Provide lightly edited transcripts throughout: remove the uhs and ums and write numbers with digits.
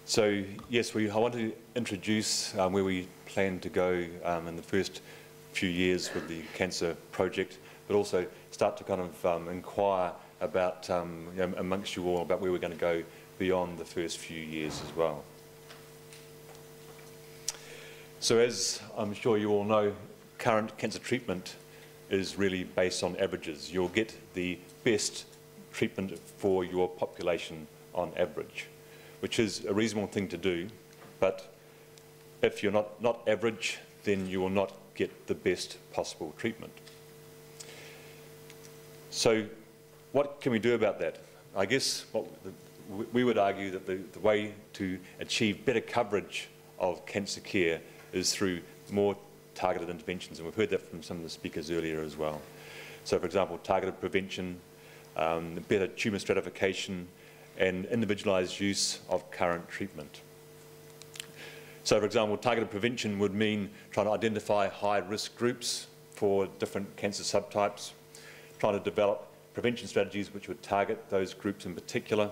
So yes, I want to introduce where we plan to go in the first few years with the cancer project, but also start to kind of inquire about, amongst you all, about where we're going to go beyond the first few years as well. So as I'm sure you all know, current cancer treatment is really based on averages. You'll get the best treatment for your population on average, which is a reasonable thing to do, but if you're not average, then you will not get the best possible treatment. So what can we do about that? I guess we would argue that the way to achieve better coverage of cancer care is through more targeted interventions, and we've heard that from some of the speakers earlier as well. So for example, targeted prevention, better tumour stratification, and individualised use of current treatment. So for example, targeted prevention would mean trying to identify high-risk groups for different cancer subtypes, trying to develop prevention strategies which would target those groups in particular.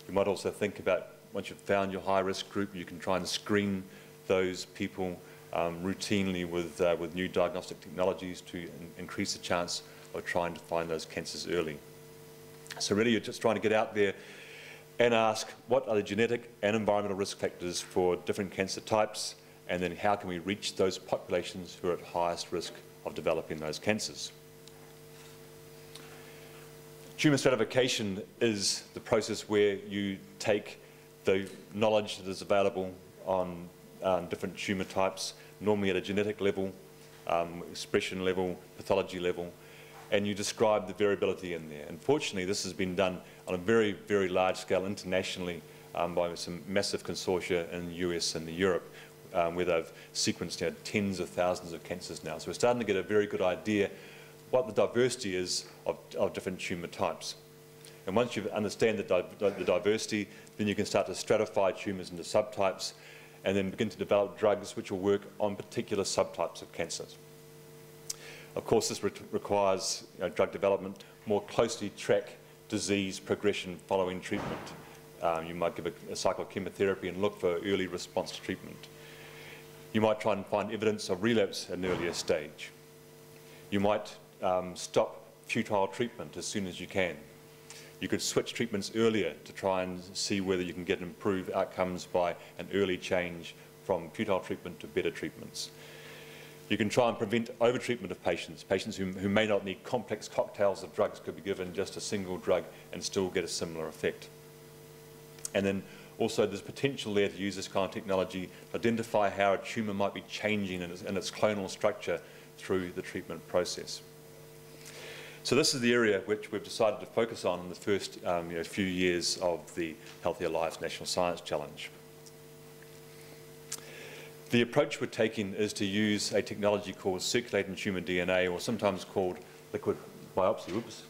You might also think about, once you've found your high-risk group, you can try and screen those people routinely with new diagnostic technologies to increase the chance of trying to find those cancers early. So really you're just trying to get out there and ask what are the genetic and environmental risk factors for different cancer types, and then how can we reach those populations who are at highest risk of developing those cancers. Tumour stratification is the process where you take the knowledge that is available on different tumour types, normally at a genetic level, expression level, pathology level, and you describe the variability in there. Unfortunately, this has been done on a very, very large scale internationally by some massive consortia in the US and Europe, where they've sequenced tens of thousands of cancers now. So we're starting to get a very good idea what the diversity is of different tumour types. And once you understand the diversity, then you can start to stratify tumours into subtypes and then begin to develop drugs which will work on particular subtypes of cancers. Of course, this requires drug development, more closely track disease progression following treatment. You might give a cycle of chemotherapy and look for early response to treatment. You might try and find evidence of relapse at an earlier stage. You might stop futile treatment as soon as you can. You could switch treatments earlier to try and see whether you can get improved outcomes by an early change from futile treatment to better treatments. You can try and prevent over-treatment of patients. Patients who may not need complex cocktails of drugs could be given just a single drug and still get a similar effect. And then also there's potential there to use this kind of technology to identify how a tumour might be changing in its clonal structure through the treatment process. So this is the area which we've decided to focus on in the first few years of the Healthier Lives National Science Challenge. The approach we're taking is to use a technology called Circulating Tumour DNA, or sometimes called liquid biopsy. Oops.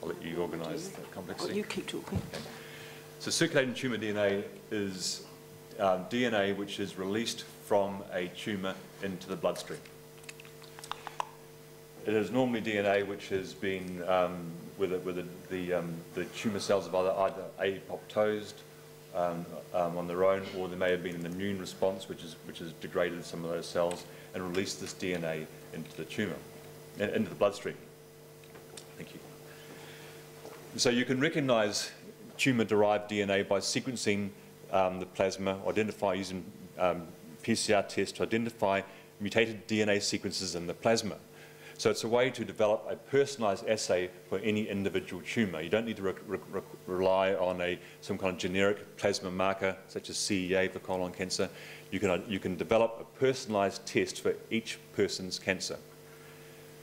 I'll let you organise that complexity. Oh, you keep talking. Okay. So Circulating Tumour DNA is DNA which is released from a tumour into the bloodstream. It is normally DNA which has been, the tumour cells have either apoptosed on their own, or there may have been an immune response which has degraded some of those cells and released this DNA into the tumour, into the bloodstream. Thank you. So you can recognise tumour-derived DNA by sequencing the plasma, identify using PCR tests to identify mutated DNA sequences in the plasma. So it's a way to develop a personalised assay for any individual tumour. You don't need to rely on some kind of generic plasma marker, such as CEA for colon cancer. You can develop a personalised test for each person's cancer.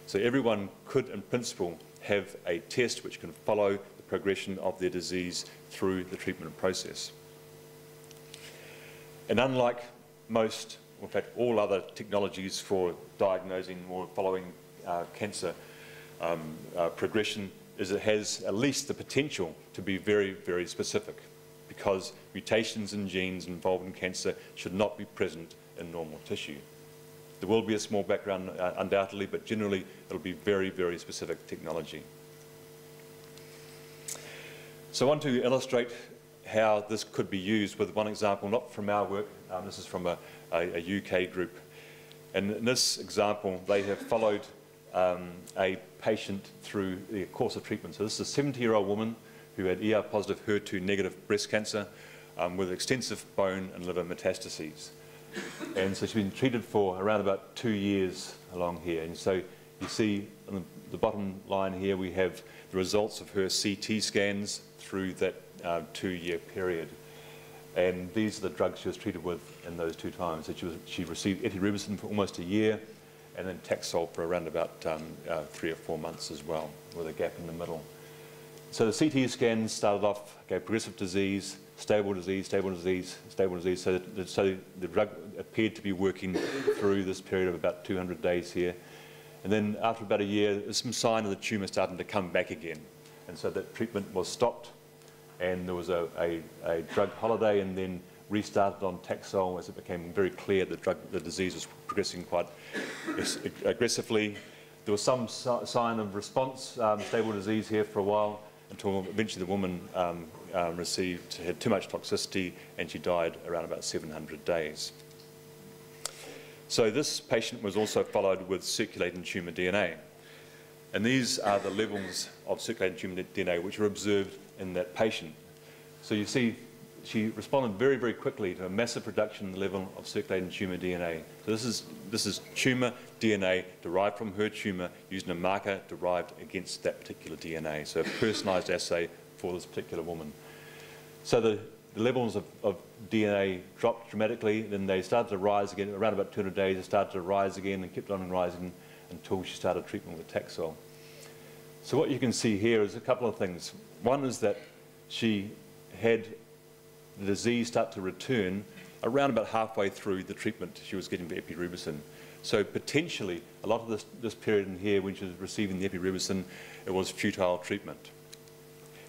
So everyone could, in principle, have a test which can follow the progression of their disease through the treatment process. And unlike most, in fact, all other technologies for diagnosing or following cancer progression, is it has at least the potential to be very, very specific, because mutations in genes involved in cancer should not be present in normal tissue. There will be a small background undoubtedly, but generally it'll be very, very specific technology. So I want to illustrate how this could be used with one example, not from our work, this is from a UK group. And in this example, they have followed a patient through the course of treatment. So this is a 70-year-old woman who had ER-positive, HER2-negative breast cancer with extensive bone and liver metastases. And so she's been treated for around about 2 years along here. And so you see on the bottom line here, we have the results of her CT scans through that 2-year period. And these are the drugs she was treated with in those 2 times. So she received etineribicin for almost a year, and then Taxol for around about 3 or 4 months as well, with a gap in the middle. So the CT scans started off, okay, progressive disease, stable disease, stable disease, stable disease. So the drug appeared to be working through this period of about 200 days here. And then after about a year, there's some sign of the tumour starting to come back again. And so that treatment was stopped, and there was a drug holiday, and then restarted on Taxol as it became very clear the disease was progressing quite aggressively. There was some sign of response, stable disease here for a while, until eventually the woman had too much toxicity, and she died around about 700 days. So this patient was also followed with circulating tumour DNA. And these are the levels of circulating tumour DNA which were observed in that patient. So you see, she responded very, very quickly to a massive reduction in the level of circulating tumour DNA. So this is tumour DNA derived from her tumour using a marker derived against that particular DNA. So a personalised assay for this particular woman. So the levels of DNA dropped dramatically, then they started to rise again. Around about 200 days, they started to rise again and kept on rising until she started treatment with Taxol. So what you can see here is a couple of things. One is that she had the disease start to return around about halfway through the treatment she was getting for epirubicin. So potentially, a lot of this period in here when she was receiving the epirubicin, it was futile treatment.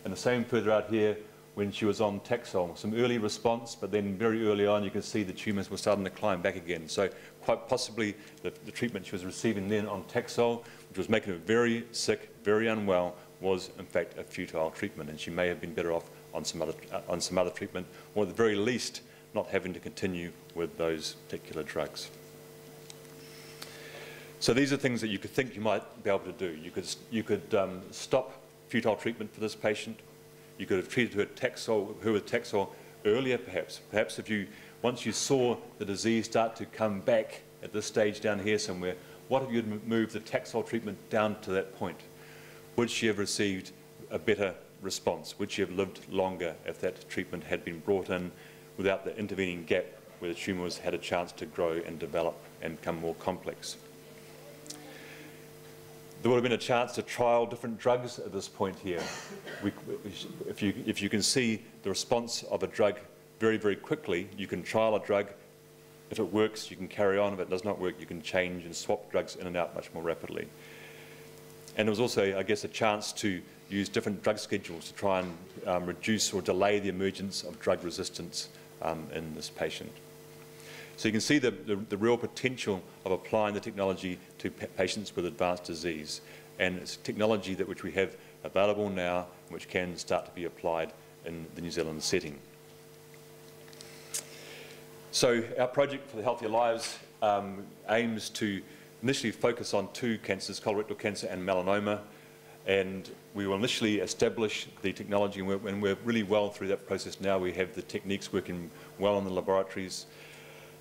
And the same further out here when she was on Taxol. Some early response, but then very early on you can see the tumours were starting to climb back again. So quite possibly the treatment she was receiving then on Taxol, which was making her very sick, very unwell, was in fact a futile treatment, and she may have been better off on some other treatment, or at the very least not having to continue with those particular drugs. So these are things that you could think you might be able to do. You could stop futile treatment for this patient. You could have treated her with Taxol earlier, perhaps. Perhaps once you saw the disease start to come back at this stage down here somewhere, what if you had moved the Taxol treatment down to that point? Would she have received a better response? Would she have lived longer if that treatment had been brought in without the intervening gap where the tumours had a chance to grow and develop and become more complex? There would have been a chance to trial different drugs at this point here. If you can see the response of a drug very, very quickly, you can trial a drug. If it works, you can carry on. If it does not work, you can change and swap drugs in and out much more rapidly. And there was also, I guess, a chance to use different drug schedules to try and reduce or delay the emergence of drug resistance in this patient. So you can see the real potential of applying the technology to patients with advanced disease. And it's technology which we have available now, which can start to be applied in the New Zealand setting. So our project for the Healthier Lives aims to initially focus on 2 cancers, colorectal cancer and melanoma. And we will initially establish the technology, and we're really well through that process now. We have the techniques working well in the laboratories.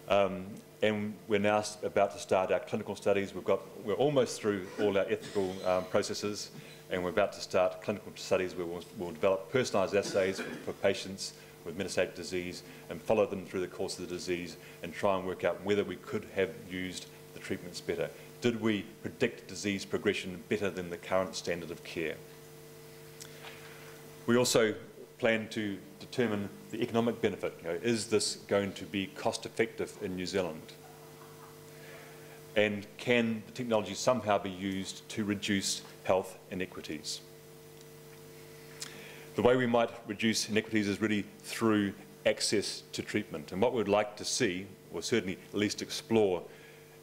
And we're now about to start our clinical studies. We're almost through all our ethical processes, and we're about to start clinical studies where we'll develop personalised assays for patients with metastatic disease and follow them through the course of the disease and try and work out whether we could have used the treatments better. Did we predict disease progression better than the current standard of care? We also plan to determine the economic benefit. Is this going to be cost effective in New Zealand? And can the technology somehow be used to reduce health inequities? The way we might reduce inequities is really through access to treatment. And what we'd like to see, or certainly at least explore,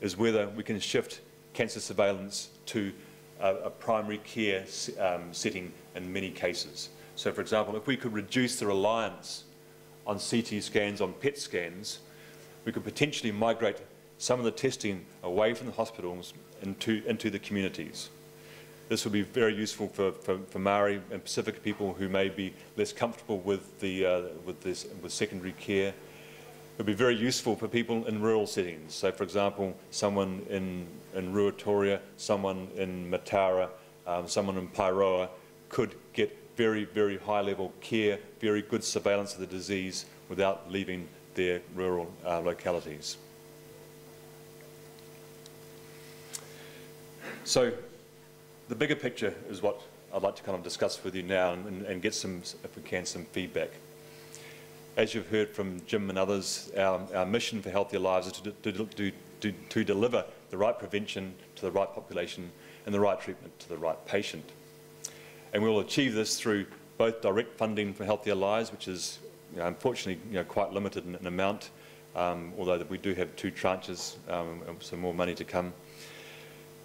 is whether we can shift cancer surveillance to a primary care setting in many cases. So for example, if we could reduce the reliance on CT scans, on PET scans, we could potentially migrate some of the testing away from the hospitals into the communities. This would be very useful for Maori and Pacific people who may be less comfortable with secondary care. It would be very useful for people in rural settings. So, for example, someone in Ruatoria, someone in Mataura, someone in Pairoa could get very, very high-level care, very good surveillance of the disease without leaving their rural localities. So, the bigger picture is what I'd like to kind of discuss with you now and get some, if we can, some feedback. As you've heard from Jim and others, our mission for Healthier Lives is to deliver the right prevention to the right population and the right treatment to the right patient. And we will achieve this through both direct funding for Healthier Lives, which is unfortunately quite limited in amount, although we do have 2 tranches, some more money to come.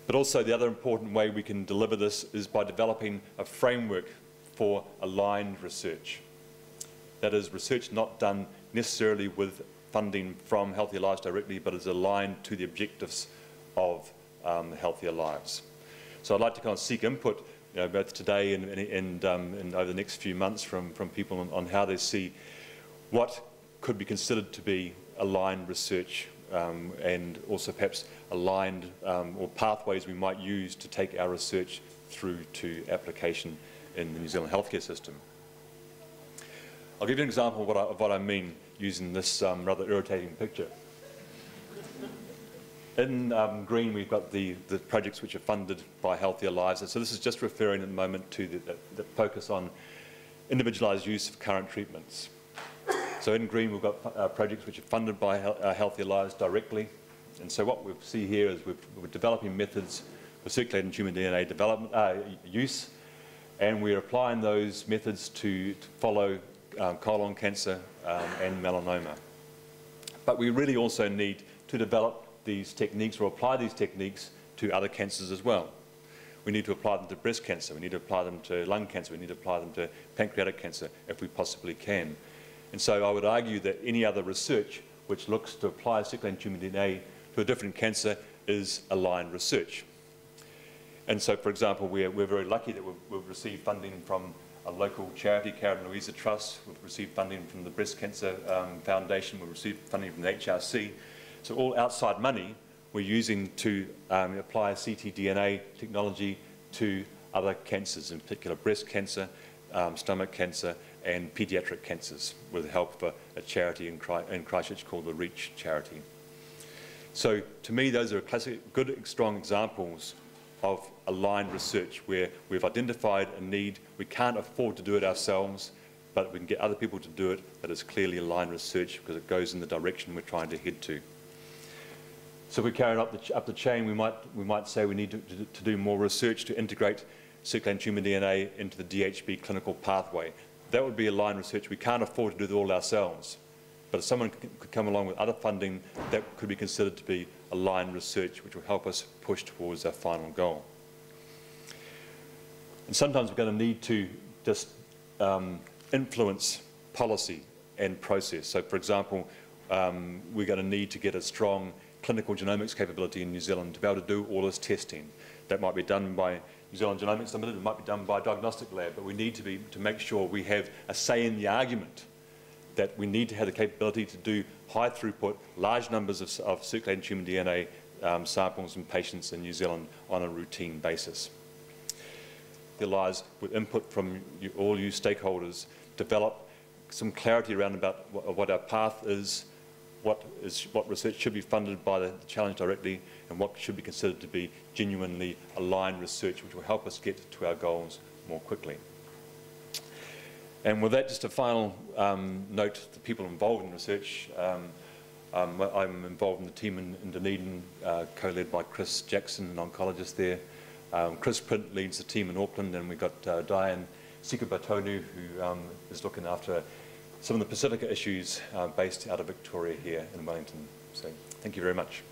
But also the other important way we can deliver this is by developing a framework for aligned research. That is, research not done necessarily with funding from Healthier Lives directly, but is aligned to the objectives of Healthier Lives. So I'd like to kind of seek input, both today and over the next few months from people on how they see what could be considered to be aligned research, and also perhaps aligned or pathways we might use to take our research through to application in the New Zealand healthcare system. I'll give you an example of what I mean using this rather irritating picture. In green, we've got the projects which are funded by Healthier Lives. So this is just referring at the moment to the focus on individualised use of current treatments. So in green, we've got projects which are funded by Healthier Lives directly. And so what we see here is we're developing methods for circulating human DNA development, use, and we're applying those methods to follow colon cancer and melanoma. But we really also need to develop these techniques or apply these techniques to other cancers as well. We need to apply them to breast cancer, we need to apply them to lung cancer, we need to apply them to pancreatic cancer if we possibly can. And so I would argue that any other research which looks to apply circulating human DNA to a different cancer is aligned research. And so, for example, we're very lucky that we've received funding from a local charity, Karen Louisa Trust. We've received funding from the Breast Cancer Foundation. We've received funding from the HRC. So all outside money we're using to apply ctDNA technology to other cancers, in particular breast cancer, stomach cancer, and paediatric cancers, with the help of a charity in Christchurch called the REACH charity. So to me, those are classic, good, strong examples of aligned research where we've identified a need. We can't afford to do it ourselves, but we can get other people to do it. That is clearly aligned research because it goes in the direction we're trying to head to. So if we carry it up the chain, we might say we need to do more research to integrate circulating human DNA into the DHB clinical pathway. That would be aligned research. We can't afford to do it all ourselves. But if someone could come along with other funding, that could be considered to be aligned research, which will help us push towards our final goal. And sometimes we're going to need to just influence policy and process. So, for example, we're going to need to get a strong clinical genomics capability in New Zealand to be able to do all this testing. That might be done by New Zealand Genomics Limited, it might be done by a diagnostic lab, but we need to make sure we have a say in the argument that we need to have the capability to do high throughput, large numbers of circulating human DNA samples in patients in New Zealand on a routine basis. There lies, with input from all you stakeholders, develop some clarity around about what our path is, what research should be funded by the challenge directly, and what should be considered to be genuinely aligned research, which will help us get to our goals more quickly. And with that, just a final note to people involved in research. I'm involved in the team in Dunedin, co-led by Chris Jackson, an oncologist there. Chris Print leads the team in Auckland, and we've got Diane Sikubatonu, who is looking after some of the Pacifica issues based out of Victoria here in Wellington. So thank you very much.